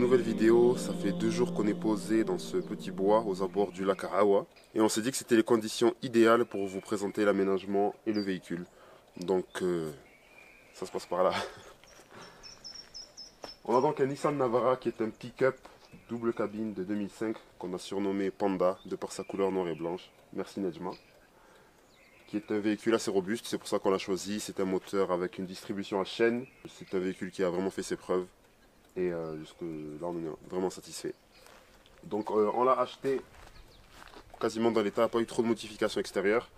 nouvelle vidéo. Ça fait 2 jours qu'on est posé dans ce petit bois aux abords du lac Arawa. Et on s'est dit que c'était les conditions idéales pour vous présenter l'aménagement et le véhicule. Donc ça se passe par là. On a donc un Nissan Navara qui est un pick-up double cabine de 2005 qu'on a surnommé Panda de par sa couleur noire et blanche. Merci Nejma. Qui est un véhicule assez robuste, c'est pour ça qu'on l'a choisi. C'est un moteur avec une distribution à chaîne. C'est un véhicule qui a vraiment fait ses preuves. Et jusque là, on est vraiment satisfait. Donc on l'a acheté quasiment dans l'état, pas eu trop de modifications extérieures.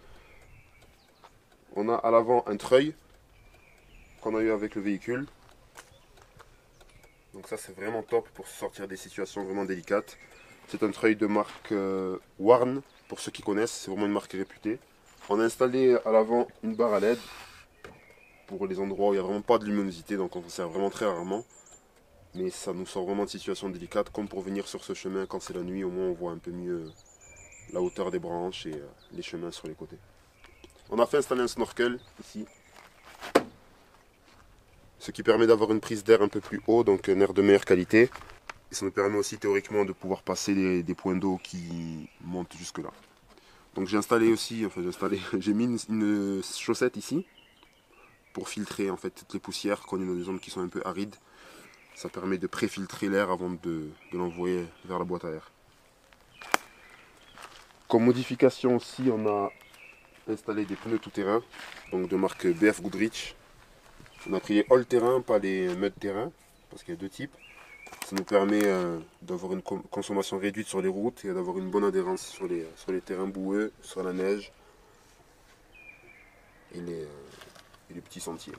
On a à l'avant un treuil qu'on a eu avec le véhicule. Donc ça c'est vraiment top pour sortir des situations vraiment délicates. C'est un treuil de marque Warn, pour ceux qui connaissent, c'est vraiment une marque réputée. On a installé à l'avant une barre à LED pour les endroits où il n'y a vraiment pas de luminosité, donc on s'en sert vraiment très rarement. Mais ça nous sort vraiment de situations délicates, comme pour venir sur ce chemin quand c'est la nuit, au moins on voit un peu mieux la hauteur des branches et les chemins sur les côtés. On a fait installer un snorkel ici, ce qui permet d'avoir une prise d'air un peu plus haut, donc un air de meilleure qualité. Et ça nous permet aussi théoriquement de pouvoir passer des points d'eau qui montent jusque là. Donc j'ai installé aussi, j'ai mis une chaussette ici pour filtrer en fait toutes les poussières quand on est dans des zones qui sont un peu arides. Ça permet de pré-filtrer l'air avant de l'envoyer vers la boîte à air. Comme modification aussi, on a installé des pneus tout-terrain, donc de marque BF Goodrich. On a pris les all-terrain, pas les mud-terrain, parce qu'il y a 2 types. Ça nous permet d'avoir une consommation réduite sur les routes et d'avoir une bonne adhérence sur les terrains boueux, sur la neige et les petits sentiers.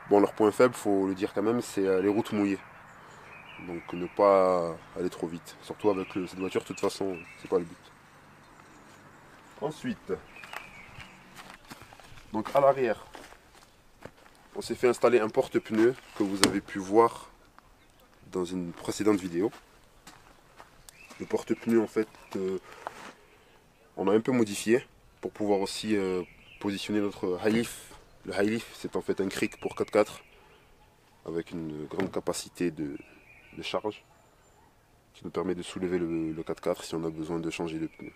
Bon, leur point faible, faut le dire quand même, c'est les routes mouillées. Donc ne pas aller trop vite. Surtout avec cette voiture, de toute façon, c'est pas le but. Ensuite, donc à l'arrière, on s'est fait installer un porte-pneus que vous avez pu voir dans une précédente vidéo. Le porte-pneus, en fait, on a un peu modifié pour pouvoir aussi positionner notre high-lift. Le high-lift, c'est en fait un cric pour 4x4 avec une grande capacité de charge qui nous permet de soulever le 4x4 si on a besoin de changer de pneu.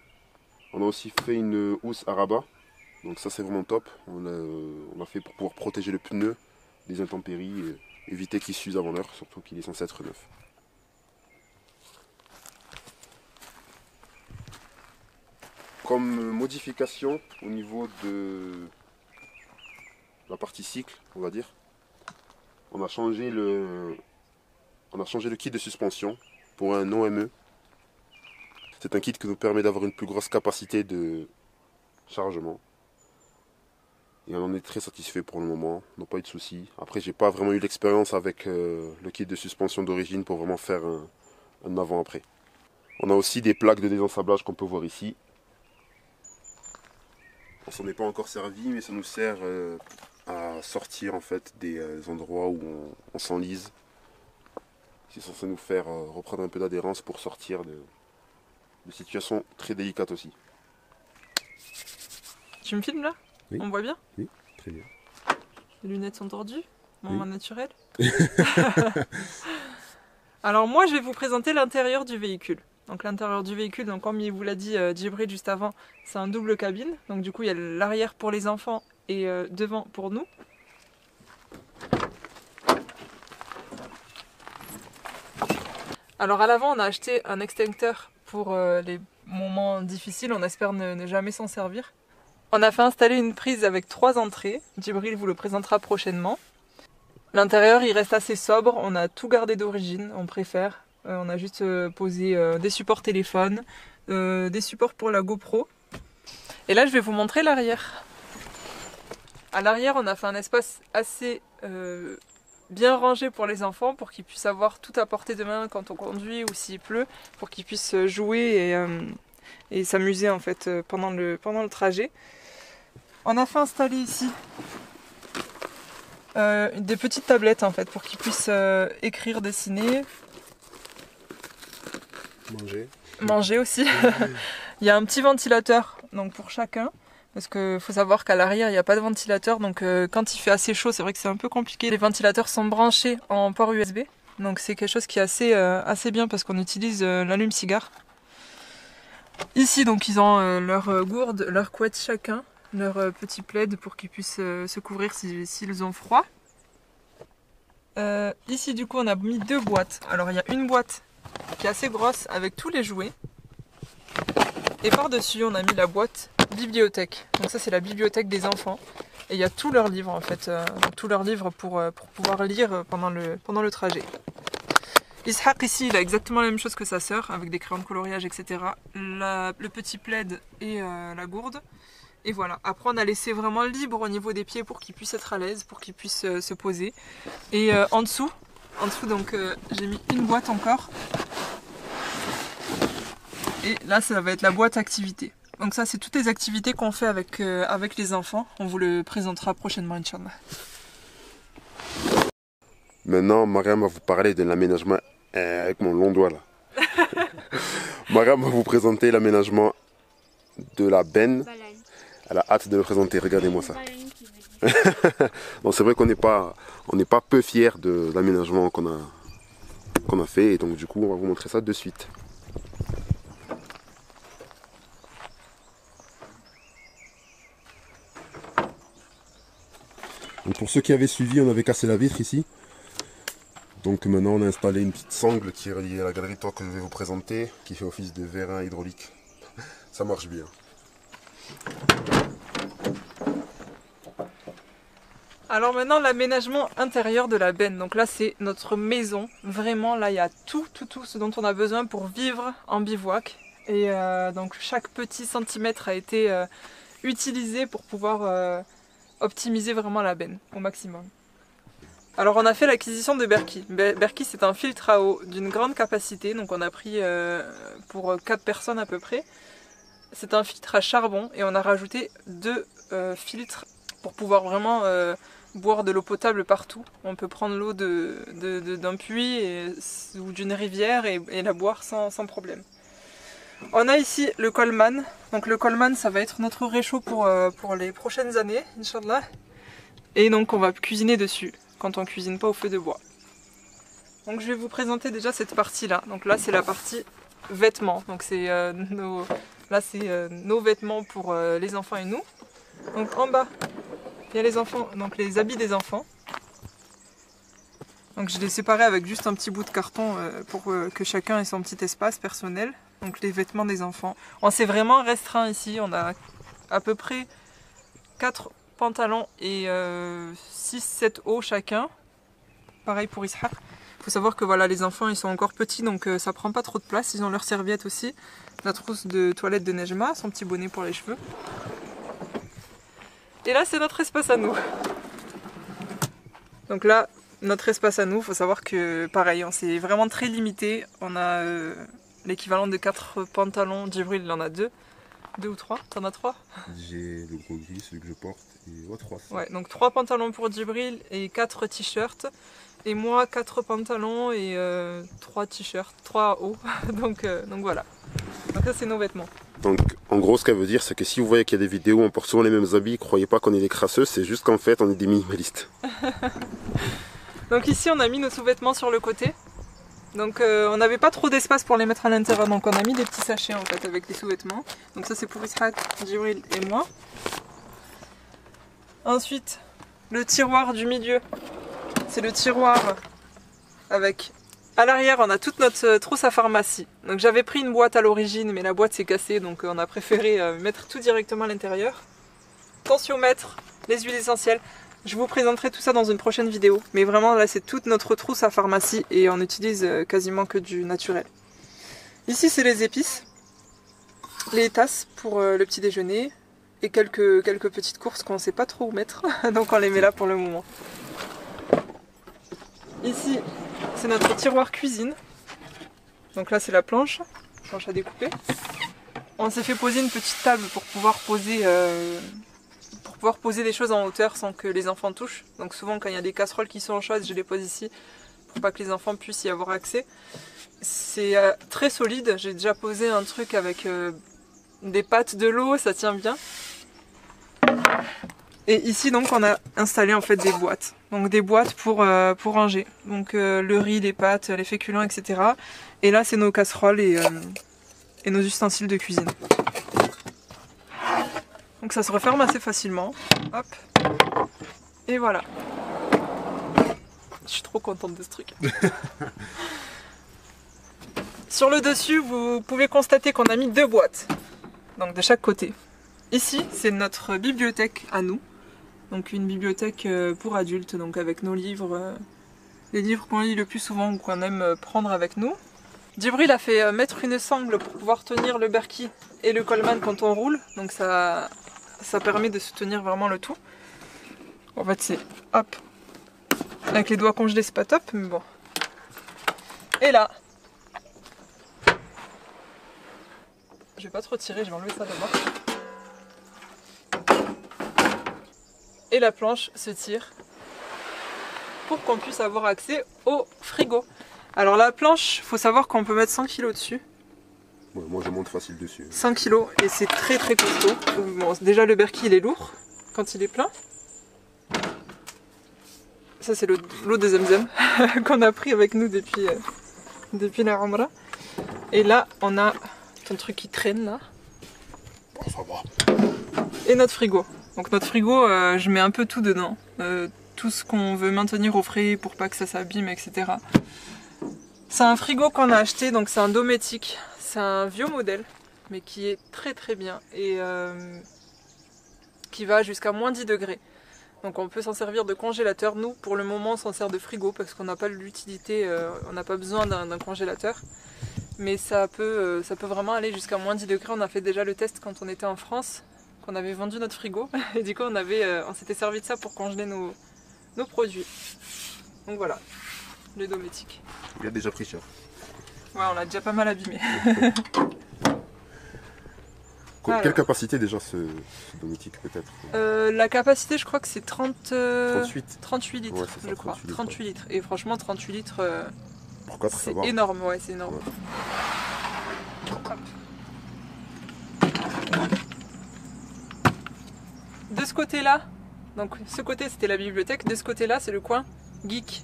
On a aussi fait une housse à rabat, donc ça c'est vraiment top. On a fait pour pouvoir protéger le pneu des intempéries et éviter qu'il s'use avant l'heure, surtout qu'il est censé être neuf. Comme modification au niveau de la partie cycle, on va dire, on a changé le kit de suspension pour un OME. C'est un kit qui nous permet d'avoir une plus grosse capacité de chargement. Et on en est très satisfait pour le moment, on n'a pas eu de soucis. Après, j'ai pas vraiment eu l'expérience avec le kit de suspension d'origine pour vraiment faire un avant-après. On a aussi des plaques de désensablage qu'on peut voir ici. On s'en est pas encore servi, mais ça nous sert à sortir en fait des endroits où on s'enlise. C'est censé nous faire reprendre un peu d'adhérence pour sortir de situations très délicates aussi. Tu me filmes là? Oui. On me voit bien? Oui, très bien. Les lunettes sont tordues? Moment Oui. naturel. Alors moi je vais vous présenter l'intérieur du véhicule. Donc l'intérieur du véhicule, donc comme il vous l'a dit Djibril juste avant, c'est un double cabine. Donc du coup il y a l'arrière pour les enfants et devant pour nous. Alors à l'avant on a acheté un extincteur pour les moments difficiles, on espère ne jamais s'en servir. On a fait installer une prise avec 3 entrées, Djibril vous le présentera prochainement. L'intérieur il reste assez sobre, on a tout gardé d'origine, on préfère. On a juste posé des supports téléphone, des supports pour la GoPro. Et là je vais vous montrer l'arrière. À l'arrière on a fait un espace assez bien rangé pour les enfants, pour qu'ils puissent avoir tout à portée de main quand on conduit ou s'il pleut, pour qu'ils puissent jouer et s'amuser en fait pendant le trajet. On a fait installer ici des petites tablettes en fait pour qu'ils puissent écrire, dessiner, manger aussi. Il y a un petit ventilateur donc pour chacun. Parce qu'il faut savoir qu'à l'arrière, il n'y a pas de ventilateur. Donc quand il fait assez chaud, c'est vrai que c'est un peu compliqué. Les ventilateurs sont branchés en port USB. Donc c'est quelque chose qui est assez bien parce qu'on utilise l'allume-cigare. Ici donc ils ont leur gourde, leur couette chacun, leur petit plaid pour qu'ils puissent se couvrir s'ils ont froid. Ici du coup on a mis 2 boîtes. Alors il y a une boîte qui est assez grosse avec tous les jouets. Et par-dessus on a mis la boîte bibliothèque. Donc ça c'est la bibliothèque des enfants. Et il y a tous leurs livres en fait, tous leurs livres pour pouvoir lire pendant le trajet. Ishaq ici il a exactement la même chose que sa sœur avec des crayons de coloriage etc. Le petit plaid et la gourde. Et voilà, après on a laissé vraiment libre au niveau des pieds pour qu'ils puissent être à l'aise, pour qu'ils puissent se poser. Et en dessous donc j'ai mis une boîte encore. Et là ça va être la boîte activité. Donc ça c'est toutes les activités qu'on fait avec les enfants. On vous le présentera prochainement Inch'Allah. Maintenant, Mariam va vous parler de l'aménagement avec mon long doigt là. Mariam va vous présenter l'aménagement de la benne. Elle a hâte de le présenter, regardez-moi ça. Bon, c'est vrai qu'on n'est pas peu fiers de l'aménagement qu'on a fait et donc du coup on va vous montrer ça de suite. Donc pour ceux qui avaient suivi, on avait cassé la vitre ici. Donc maintenant on a installé une petite sangle qui est reliée à la galerie de toit que je vais vous présenter, qui fait office de vérin hydraulique. Ça marche bien. Alors maintenant l'aménagement intérieur de la benne. Donc là c'est notre maison. Vraiment là il y a tout ce dont on a besoin pour vivre en bivouac. Et donc chaque petit centimètre a été utilisé pour pouvoir optimiser vraiment la benne au maximum. Alors on a fait l'acquisition de Berkey. Berkey c'est un filtre à eau d'une grande capacité, donc on a pris pour 4 personnes à peu près. C'est un filtre à charbon et on a rajouté 2 filtres pour pouvoir vraiment boire de l'eau potable partout. On peut prendre l'eau d'un puits ou d'une rivière et la boire sans problème. On a ici le Coleman. Donc le Coleman ça va être notre réchaud pour les prochaines années, Inch'Allah. Et donc on va cuisiner dessus quand on cuisine pas au feu de bois. Donc je vais vous présenter déjà cette partie là. Donc là c'est la partie vêtements. Donc c'est nos vêtements pour les enfants et nous. Donc en bas il y a les enfants, donc les habits des enfants. Donc je les séparais avec juste un petit bout de carton pour que chacun ait son petit espace personnel. Donc les vêtements des enfants. On s'est vraiment restreint ici. On a à peu près 4 pantalons et 6-7 hauts chacun. Pareil pour Ishaq. Il faut savoir que voilà, les enfants ils sont encore petits donc ça prend pas trop de place. Ils ont leur serviette aussi. La trousse de toilette de Nejma, son petit bonnet pour les cheveux. Et là c'est notre espace à nous. Donc là, notre espace à nous, il faut savoir que pareil, on s'est vraiment très limité. On a l'équivalent de 4 pantalons. Djibril il en a 2. 2 ou 3? T'en as 3? J'ai le gros gris, celui que je porte, et 3. Ouais, donc 3 pantalons pour Djibril et 4 t-shirts. Et moi 4 pantalons et 3 t-shirts, 3 hauts. donc voilà. Donc ça c'est nos vêtements. Donc en gros ce qu'elle veut dire c'est que si vous voyez qu'il y a des vidéos où on porte souvent les mêmes habits, croyez pas qu'on est des crasseux, c'est juste qu'en fait on est des minimalistes. Donc ici on a mis nos sous-vêtements sur le côté. Donc on n'avait pas trop d'espace pour les mettre à l'intérieur, donc on a mis des petits sachets en fait avec les sous-vêtements. Donc ça c'est pour Ishaq, Djibril et moi. Ensuite le tiroir du milieu, c'est le tiroir avec... À l'arrière on a toute notre trousse à pharmacie. Donc j'avais pris une boîte à l'origine mais la boîte s'est cassée donc on a préféré mettre tout directement à l'intérieur. Tensiomètre, les huiles essentielles. Je vous présenterai tout ça dans une prochaine vidéo. Mais vraiment là c'est toute notre trousse à pharmacie et on utilise quasiment que du naturel. Ici c'est les épices, les tasses pour le petit déjeuner et quelques petites courses qu'on ne sait pas trop où mettre. Donc on les met là pour le moment. Ici c'est notre tiroir cuisine. Donc là c'est la planche à découper. On s'est fait poser une petite table pour pouvoir poser des choses en hauteur sans que les enfants touchent. Donc souvent quand il y a des casseroles qui sont chaudes, je les pose ici pour pas que les enfants puissent y avoir accès. C'est très solide, j'ai déjà posé un truc avec des pâtes de l'eau, ça tient bien. Et ici donc on a installé en fait des boîtes. Donc des boîtes pour ranger. Donc le riz, les pâtes, les féculents, etc. Et là c'est nos casseroles et nos ustensiles de cuisine. Donc ça se referme assez facilement. Hop. Et voilà. Je suis trop contente de ce truc. Sur le dessus, vous pouvez constater qu'on a mis 2 boîtes. Donc de chaque côté. Ici, c'est notre bibliothèque à nous. Donc une bibliothèque pour adultes, donc avec nos livres, les livres qu'on lit le plus souvent ou qu'on aime prendre avec nous. Djibril a fait mettre une sangle pour pouvoir tenir le Berkey et le Coleman quand on roule. Donc ça permet de soutenir vraiment le tout. En fait c'est hop. Avec les doigts congelés c'est pas top, mais bon. Et là. Je vais pas trop tirer, je vais enlever ça d'abord. Et la planche se tire pour qu'on puisse avoir accès au frigo. Alors la planche, faut savoir qu'on peut mettre 100 kg dessus. Ouais, moi je monte facile dessus. 100 kg et c'est très très costaud. Bon, déjà le Berkey il est lourd quand il est plein. Ça c'est l'eau de Zemzem qu'on a pris avec nous depuis la Umrah. Et là on a ton truc qui traîne là. Bon, ça va. Et notre frigo. Donc notre frigo, je mets un peu tout dedans. Tout ce qu'on veut maintenir au frais pour pas que ça s'abîme, etc. C'est un frigo qu'on a acheté, donc c'est un Dometic. C'est un vieux modèle, mais qui est très très bien et qui va jusqu'à moins 10 degrés. Donc on peut s'en servir de congélateur. Nous, pour le moment, on s'en sert de frigo parce qu'on n'a pas l'utilité, on n'a pas besoin d'un congélateur. Mais ça peut vraiment aller jusqu'à moins 10 degrés. On a fait déjà le test quand on était en France, qu'on avait vendu notre frigo. Et du coup, on s'était servi de ça pour congeler nos produits. Donc voilà, le Dometic. Il a déjà pris cher. Ouais, on l'a déjà pas mal abîmé. Quelle capacité déjà ce Dometic peut-être? La capacité, je crois que c'est 38 litres, ouais, ça, je crois. 38 litres. Et franchement, 38 litres, pour 4, c'est énorme, ouais, c'est énorme. Ouais. De ce côté-là, donc ce côté c'était la bibliothèque, de ce côté-là c'est le coin geek.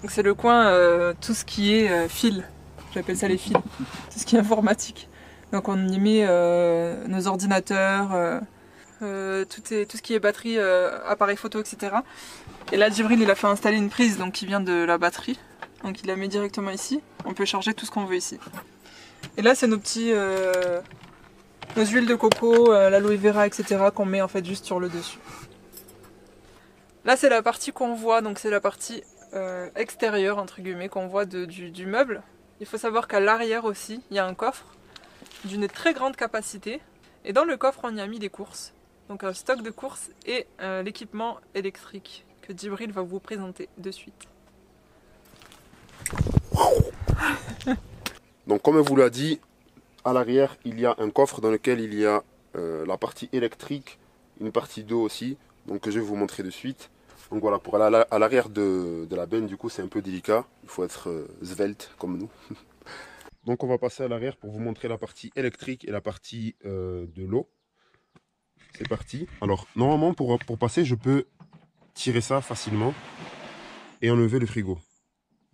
Donc c'est le coin tout ce qui est fil, j'appelle ça les fils, tout ce qui est informatique. Donc on y met nos ordinateurs, tout ce qui est batterie, appareil photo, etc. Et là Djibril il a fait installer une prise donc, qui vient de la batterie. Donc il la met directement ici, on peut charger tout ce qu'on veut ici. Et là c'est nos petits... nos huiles de coco, l'aloe vera, etc. qu'on met en fait juste sur le dessus. Là c'est la partie qu'on voit, donc c'est la partie extérieure entre guillemets qu'on voit du meuble. Il faut savoir qu'à l'arrière aussi il y a un coffre d'une très grande capacité et dans le coffre on y a mis des courses. Donc un stock de courses et l'équipement électrique que Djibril va vous présenter de suite. Donc comme elle vous l'a dit, à l'arrière il y a un coffre dans lequel il y a la partie électrique, une partie d'eau aussi, donc que je vais vous montrer de suite. Donc voilà, pour aller à l'arrière de la benne, du coup c'est un peu délicat, il faut être svelte comme nous. Donc on va passer à l'arrière pour vous montrer la partie électrique et la partie de l'eau. C'est parti. Alors normalement pour passer je peux tirer ça facilement et enlever le frigo.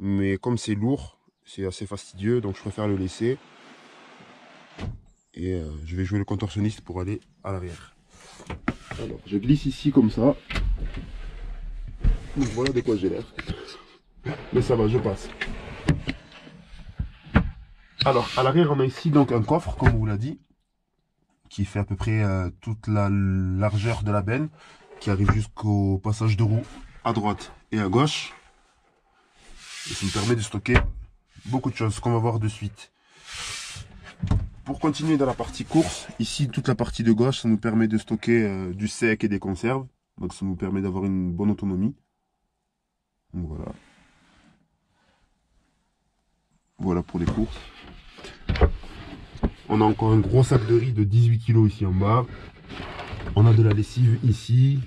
Mais comme c'est lourd, c'est assez fastidieux, donc je préfère le laisser. Et je vais jouer le contorsionniste pour aller à l'arrière. Alors je glisse ici comme ça. Voilà de quoi j'ai l'air. Mais ça va, je passe. Alors à l'arrière on a ici donc un coffre, comme on vous l'a dit, qui fait à peu près toute la largeur de la benne, qui arrive jusqu'au passage de roue à droite et à gauche. Et ça me permet de stocker beaucoup de choses qu'on va voir de suite. Pour continuer dans la partie course, ici toute la partie de gauche, ça nous permet de stocker du sec et des conserves. Donc ça nous permet d'avoir une bonne autonomie. Donc voilà. Voilà pour les courses. On a encore un gros sac de riz de 18 kg ici en bas. On a de la lessive ici.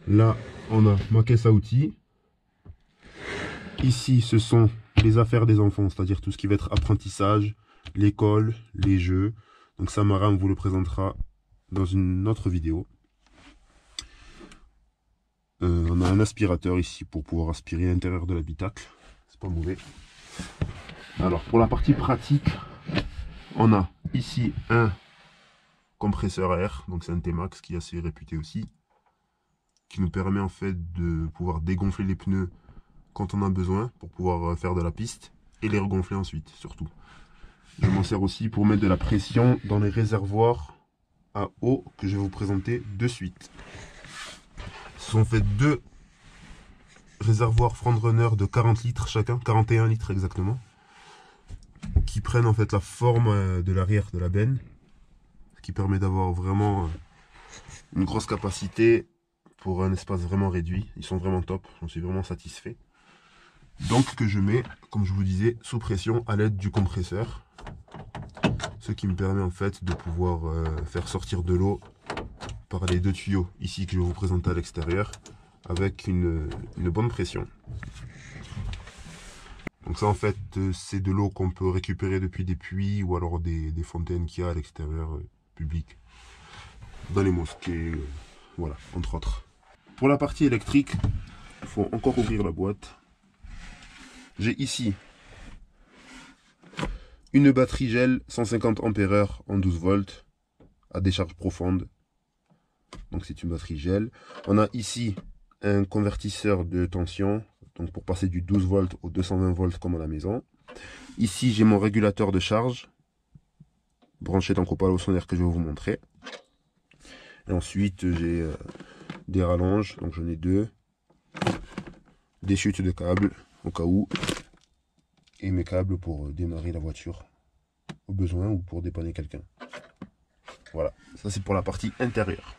Là, on a ma caisse à outils. Ici, ce sont les affaires des enfants, c'est-à-dire tout ce qui va être apprentissage, l'école, les jeux. Donc Samara, on vous le présentera dans une autre vidéo. On a un aspirateur ici pour pouvoir aspirer l'intérieur de l'habitacle. C'est pas mauvais. Alors pour la partie pratique, on a ici un compresseur à air, donc c'est un T-Max qui est assez réputé aussi, qui nous permet en fait de pouvoir dégonfler les pneus quand on a besoin pour pouvoir faire de la piste et les regonfler ensuite surtout. Je m'en sers aussi pour mettre de la pression dans les réservoirs à eau que je vais vous présenter de suite. Ce sont en fait deux réservoirs Frontrunner de 40 litres chacun, 41 litres exactement, qui prennent en fait la forme de l'arrière de la benne, ce qui permet d'avoir vraiment une grosse capacité pour un espace vraiment réduit. Ils sont vraiment top, j'en suis vraiment satisfait. Donc que je mets, comme je vous disais, sous pression à l'aide du compresseur, ce qui me permet en fait de pouvoir faire sortir de l'eau par les deux tuyaux ici que je vais vous présenter à l'extérieur avec une bonne pression. Donc ça en fait c'est de l'eau qu'on peut récupérer depuis des puits ou alors des fontaines qu'il y a à l'extérieur public, dans les mosquées, voilà, entre autres. Pour la partie électrique, il faut encore ouvrir la boîte. J'ai ici une batterie gel 150 ampères en 12 volts à décharge profonde. Donc c'est une batterie gel. On a ici un convertisseur de tension, donc pour passer du 12 volts au 220 volts comme à la maison. Ici j'ai mon régulateur de charge branché dans le copal au solaire que je vais vous montrer. Et ensuite j'ai des rallonges, donc j'en ai deux, des chutes de câbles au cas où, et mes câbles pour démarrer la voiture au besoin ou pour dépanner quelqu'un. Voilà, ça c'est pour la partie intérieure.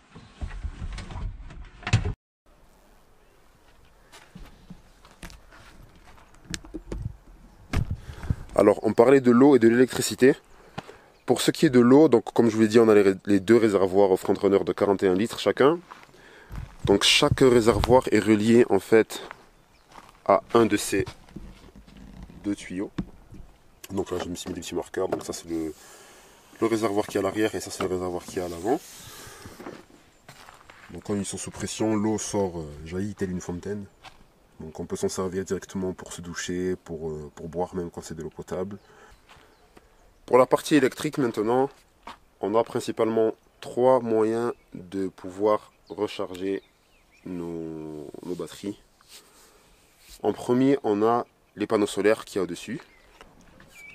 Alors on parlait de l'eau et de l'électricité. Pour ce qui est de l'eau, donc comme je vous l'ai dit, on a les deux réservoirs Frontrunner de 41 litres chacun. Donc chaque réservoir est relié en fait à un de ces deux tuyaux. Donc là je me suis mis des petits marqueurs, donc ça c'est le réservoir qui est à l'arrière et ça c'est le réservoir qui est à l'avant. Donc quand ils sont sous pression, l'eau sort, jaillit telle une fontaine. Donc on peut s'en servir directement pour se doucher, pour boire même quand c'est de l'eau potable. Pour la partie électrique maintenant, on a principalement trois moyens de pouvoir recharger nos batteries. En premier, on a les panneaux solaires qu'il y a au-dessus.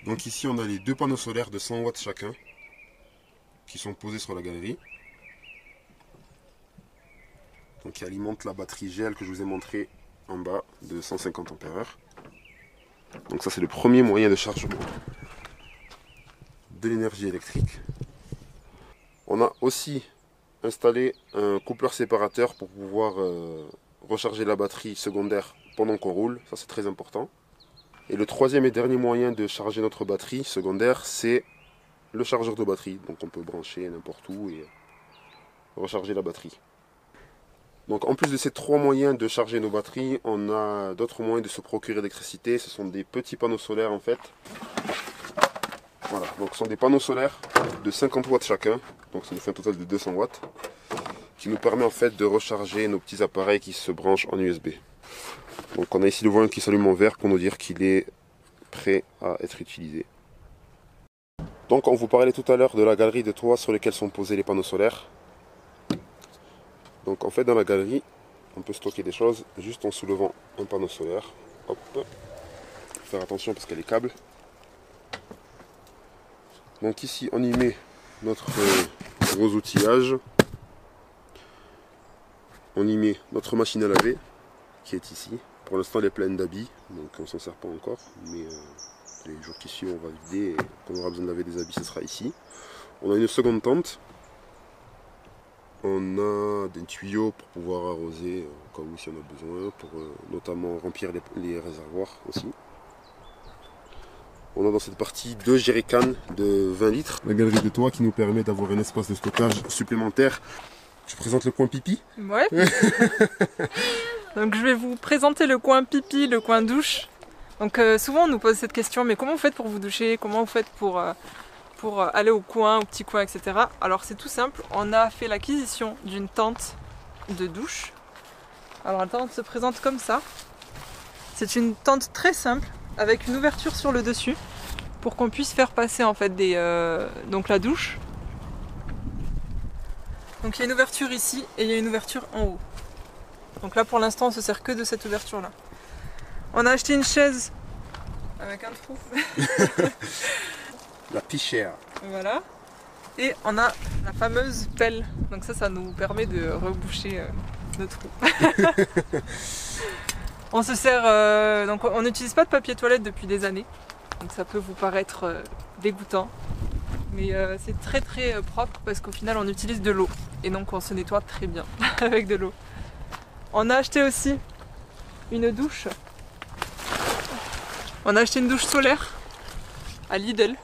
Donc ici, on a les deux panneaux solaires de 100 watts chacun qui sont posés sur la galerie. Donc qui alimentent la batterie GL que je vous ai montré en bas de 150 ampères. Donc ça, c'est le premier moyen de chargement de l'énergie électrique. On a aussi installé un coupleur séparateur pour pouvoir recharger la batterie secondaire pendant qu'on roule, ça c'est très important. Et le troisième et dernier moyen de charger notre batterie secondaire, c'est le chargeur de batterie. Donc on peut brancher n'importe où et recharger la batterie. Donc en plus de ces trois moyens de charger nos batteries, on a d'autres moyens de se procurer l'électricité. Ce sont des petits panneaux solaires en fait. Voilà, donc ce sont des panneaux solaires de 50 watts chacun. Donc ça nous fait un total de 200 watts. Qui nous permet en fait de recharger nos petits appareils qui se branchent en USB. Donc on a ici le volant qui s'allume en vert pour nous dire qu'il est prêt à être utilisé. Donc on vous parlait tout à l'heure de la galerie de toit sur laquelle sont posés les panneaux solaires. Donc en fait dans la galerie, on peut stocker des choses juste en soulevant un panneau solaire. Hop. Faut faire attention parce qu'il y a les câbles. Donc ici on y met notre gros outillage. On y met notre machine à laver qui est ici. Pour l'instant elle est pleine d'habits, donc on s'en sert pas encore. Mais les jours qui suivent on va vider et quand on aura besoin de laver des habits ce sera ici. On a une seconde tente. On a des tuyaux pour pouvoir arroser au cas où si on a besoin, pour notamment remplir les réservoirs aussi. On a dans cette partie deux jerrycans de 20 litres. La galerie de toit qui nous permet d'avoir un espace de stockage supplémentaire. Je présente le coin pipi. Ouais. Donc je vais vous présenter le coin pipi, le coin douche. Donc souvent on nous pose cette question, mais comment vous faites pour vous doucher? Comment vous faites pour aller au coin, au petit coin, etc. Alors c'est tout simple, on a fait l'acquisition d'une tente de douche Alors la tente se présente comme ça. C'est une tente très simple avec une ouverture sur le dessus pour qu'on puisse faire passer en fait donc la douche. Donc il y a une ouverture ici et il y a une ouverture en haut. Donc là pour l'instant on se sert que de cette ouverture là. On a acheté une chaise avec un trou. La pichère. Voilà. Et on a la fameuse pelle. Donc ça nous permet de reboucher nos trous. On se sert... donc on n'utilise pas de papier toilette depuis des années. Donc ça peut vous paraître dégoûtant. Mais c'est très très propre parce qu'au final on utilise de l'eau. Et donc on se nettoie très bien avec de l'eau. On a acheté aussi une douche. On a acheté une douche solaire à Lidl.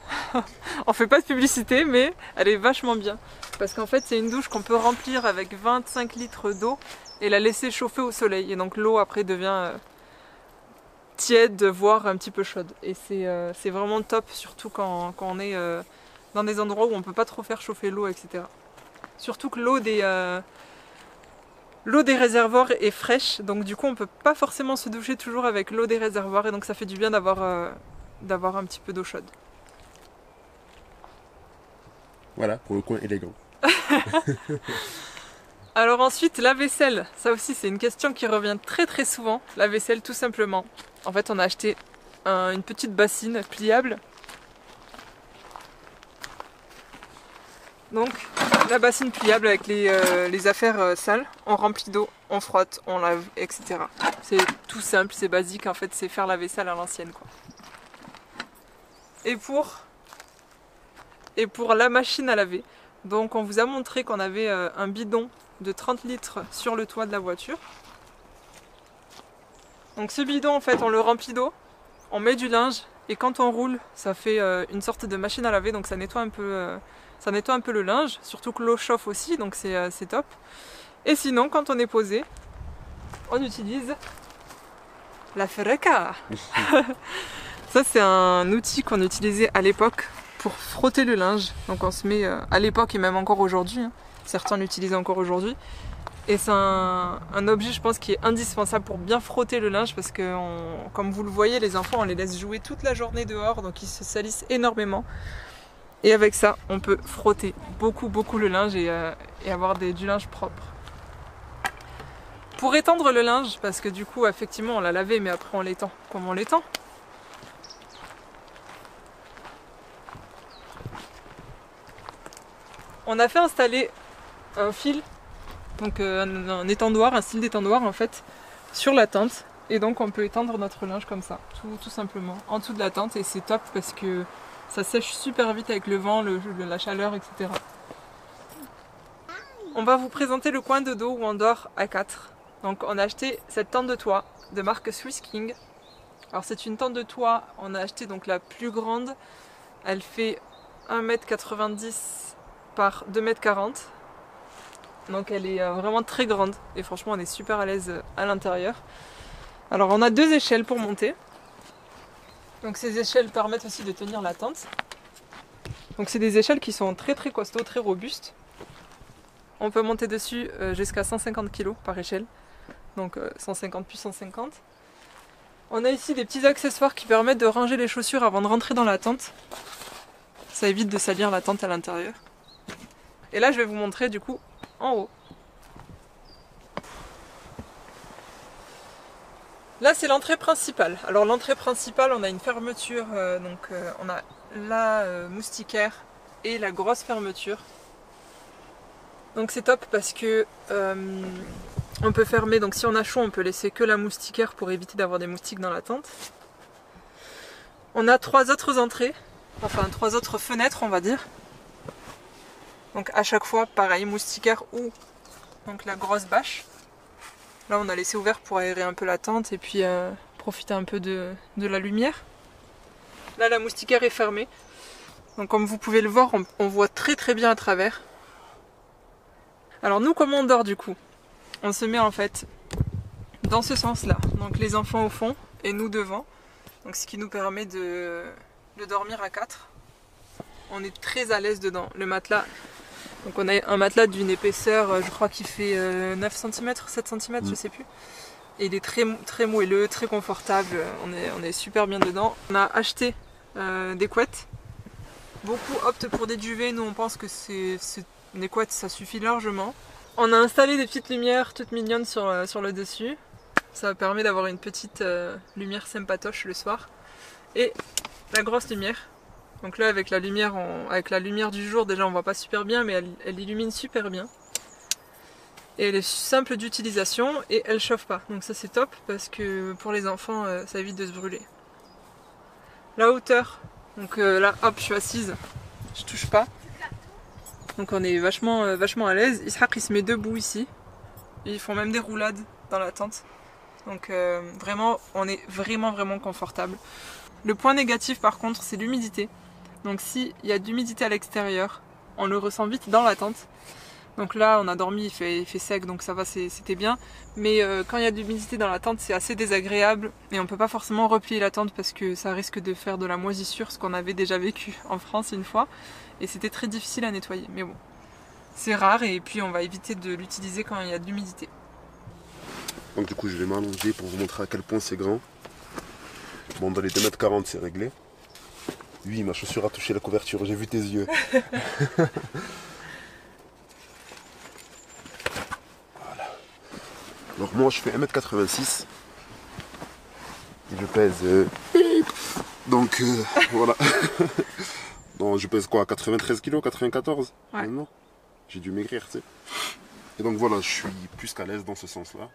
On fait pas de publicité mais elle est vachement bien. Parce qu'en fait c'est une douche qu'on peut remplir avec 25 litres d'eau et la laisser chauffer au soleil. Et donc l'eau après devient tiède, voire un petit peu chaude. Et c'est vraiment top, surtout quand on est dans des endroits où on peut pas trop faire chauffer l'eau, etc. Surtout que l'eau des réservoirs est fraîche, donc du coup on peut pas forcément se doucher toujours avec l'eau des réservoirs et donc ça fait du bien d'avoir un petit peu d'eau chaude. Voilà, pour le coin élégant. Alors ensuite, la vaisselle. Ça aussi, c'est une question qui revient très très souvent. La vaisselle, tout simplement. En fait, on a acheté une petite bassine pliable. Donc, la bassine pliable avec les affaires sales. On remplit d'eau, on frotte, on lave, etc. C'est tout simple, c'est basique. En fait, c'est faire la vaisselle à l'ancienne, quoi. Et pour la machine à laver, donc on vous a montré qu'on avait un bidon de 30 litres sur le toit de la voiture. Donc ce bidon en fait on le remplit d'eau, on met du linge et quand on roule ça fait une sorte de machine à laver donc ça nettoie un peu le linge, surtout que l'eau chauffe aussi donc c'est top. Et sinon quand on est posé, on utilise la Ferreca. Ça c'est un outil qu'on utilisait à l'époque pour frotter le linge. Donc on se met à l'époque et même encore aujourd'hui, hein. Certains l'utilisent encore aujourd'hui. Et c'est un objet je pense qui est indispensable pour bien frotter le linge parce que comme vous le voyez les enfants on les laisse jouer toute la journée dehors donc ils se salissent énormément. Et avec ça on peut frotter beaucoup le linge et avoir du linge propre. Pour étendre le linge, parce que du coup effectivement on l'a lavé mais après on l'étend. Comment on l'étend ? On a fait installer un fil, donc un étendoir, un style d'étendoir en fait, sur la tente. Et donc on peut étendre notre linge comme ça, tout simplement, en dessous de la tente. Et c'est top parce que ça sèche super vite avec le vent, la chaleur, etc. On va vous présenter le coin de dos où on dort à 4. Donc on a acheté cette tente de toit de marque Swiss King. Alors c'est une tente de toit, on a acheté donc la plus grande. Elle fait 1,90 m par 2,40 m. Donc elle est vraiment très grande et franchement on est super à l'aise à l'intérieur. Alors on a 2 échelles pour monter. Donc ces échelles permettent aussi de tenir la tente. Donc c'est des échelles qui sont très très costauds, très robustes. On peut monter dessus jusqu'à 150 kg par échelle. Donc 150 puis 150. On a ici des petits accessoires qui permettent de ranger les chaussures avant de rentrer dans la tente. Ça évite de salir la tente à l'intérieur. Et là je vais vous montrer du coup en haut. Là c'est l'entrée principale. Alors l'entrée principale on a une fermeture, on a la moustiquaire et la grosse fermeture. Donc c'est top parce que on peut fermer, donc si on a chaud on peut laisser que la moustiquaire pour éviter d'avoir des moustiques dans la tente. On a 3 autres entrées, enfin 3 autres fenêtres on va dire. Donc à chaque fois pareil, moustiquaire ou donc la grosse bâche. Là on a laissé ouvert pour aérer un peu la tente et puis profiter un peu de la lumière. Là la moustiquaire est fermée. Donc comme vous pouvez le voir, on voit très très bien à travers. Alors nous comment on dort du coup? On se met en fait dans ce sens là. Donc les enfants au fond et nous devant. Donc ce qui nous permet de dormir à 4. On est très à l'aise dedans. Le matelas Donc on a un matelas d'une épaisseur, je crois qu'il fait 9 cm, 7 cm, je sais plus. Et il est très moelleux, très confortable, on est super bien dedans. On a acheté des couettes. Beaucoup optent pour des duvets, nous on pense que des couettes ça suffit largement. On a installé des petites lumières toutes mignonnes sur le dessus. Ça permet d'avoir une petite lumière sympatoche le soir. Et la grosse lumière. Donc là avec la lumière du jour déjà on voit pas super bien mais elle illumine super bien. Et elle est simple d'utilisation et elle chauffe pas. Donc ça c'est top parce que pour les enfants ça évite de se brûler. La hauteur, donc là hop je suis assise, je touche pas. Donc on est vachement à l'aise. Ishaq il se met debout ici. Ils font même des roulades dans la tente. Donc vraiment on est vraiment confortable. Le point négatif par contre c'est l'humidité. Donc s'il y a de l'humidité à l'extérieur, on le ressent vite dans la tente. Donc là on a dormi, il fait sec donc ça va, c'était bien. Mais quand il y a de l'humidité dans la tente c'est assez désagréable. Et on peut pas forcément replier la tente parce que ça risque de faire de la moisissure, ce qu'on avait déjà vécu en France une fois. Et c'était très difficile à nettoyer. Mais bon, c'est rare et puis on va éviter de l'utiliser quand il y a de l'humidité. Donc du coup je vais m'allonger pour vous montrer à quel point c'est grand. Bon, dans les 2,40 m c'est réglé. Oui, ma chaussure a touché la couverture, j'ai vu tes yeux. Voilà. Alors moi je fais 1,86 m. Et je pèse... Donc voilà. Bon, je pèse quoi, 93 kg, 94 ouais. Non, j'ai dû maigrir, tu sais. Et donc voilà, je suis plus qu'à l'aise dans ce sens-là.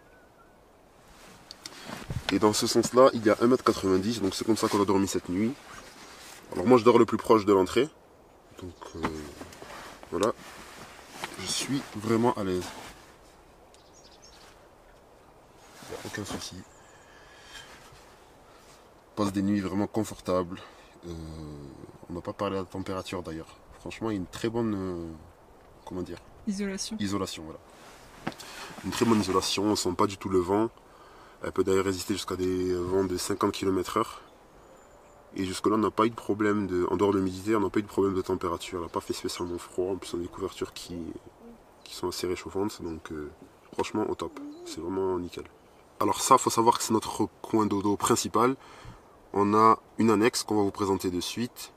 Et dans ce sens-là, il y a 1,90 m, donc c'est comme ça qu'on a dormi cette nuit. Alors moi je dors le plus proche de l'entrée. Donc voilà. Je suis vraiment à l'aise. Il n'y a aucun souci. On passe des nuits vraiment confortables. On n'a pas parlé de la température d'ailleurs. Franchement, il y a une très bonne... comment dire ? Isolation, voilà. Une très bonne isolation, on ne sent pas du tout le vent. Elle peut d'ailleurs résister jusqu'à des vents de 50 km/h. Et jusque-là, on n'a pas eu de problème, en dehors de l'humidité, on n'a pas eu de problème de température. Elle n'a pas fait spécialement froid. En plus, on a des couvertures qui sont assez réchauffantes. Donc, franchement, au top. C'est vraiment nickel. Alors ça, il faut savoir que c'est notre coin dodo principal. On a une annexe qu'on va vous présenter de suite.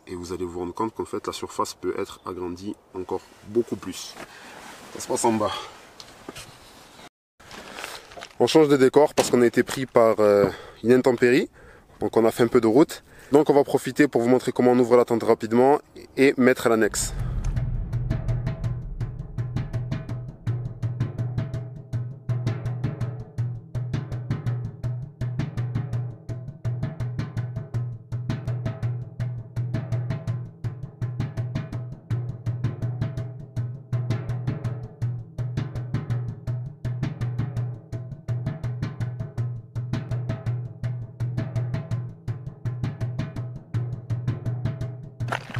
Et vous allez vous rendre compte qu'en fait, la surface peut être agrandie encore beaucoup plus. Ça se passe en bas. On change de décor parce qu'on a été pris par une intempérie. Donc on a fait un peu de route. Donc on va profiter pour vous montrer comment on ouvre la tente rapidement et mettre l'annexe.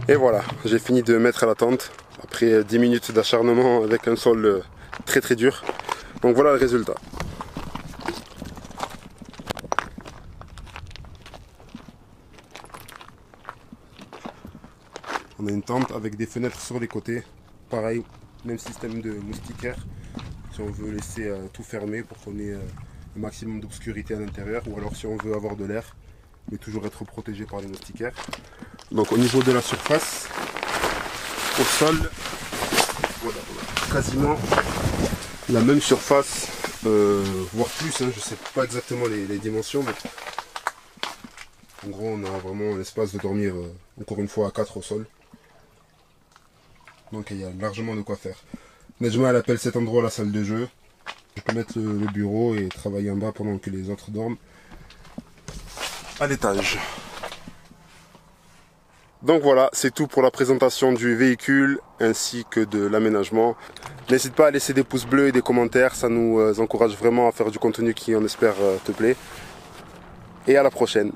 Et voilà, j'ai fini de mettre la tente après 10 minutes d'acharnement avec un sol très dur. Donc voilà le résultat. On a une tente avec des fenêtres sur les côtés. Pareil, même système de moustiquaire. Si on veut laisser tout fermé pour qu'on ait un maximum d'obscurité à l'intérieur. Ou alors si on veut avoir de l'air, mais toujours être protégé par les moustiquaires. Donc au niveau de la surface, au sol, voilà, quasiment la même surface, voire plus, hein, je ne sais pas exactement les dimensions, mais en gros on a vraiment un espace de dormir encore une fois à 4 au sol. Donc il y a largement de quoi faire. Nejma elle appelle cet endroit la salle de jeu. Je peux mettre le bureau et travailler en bas pendant que les autres dorment à l'étage. Donc voilà, c'est tout pour la présentation du véhicule ainsi que de l'aménagement. N'hésite pas à laisser des pouces bleus et des commentaires, ça nous encourage vraiment à faire du contenu qui, on espère, te plaît. Et à la prochaine.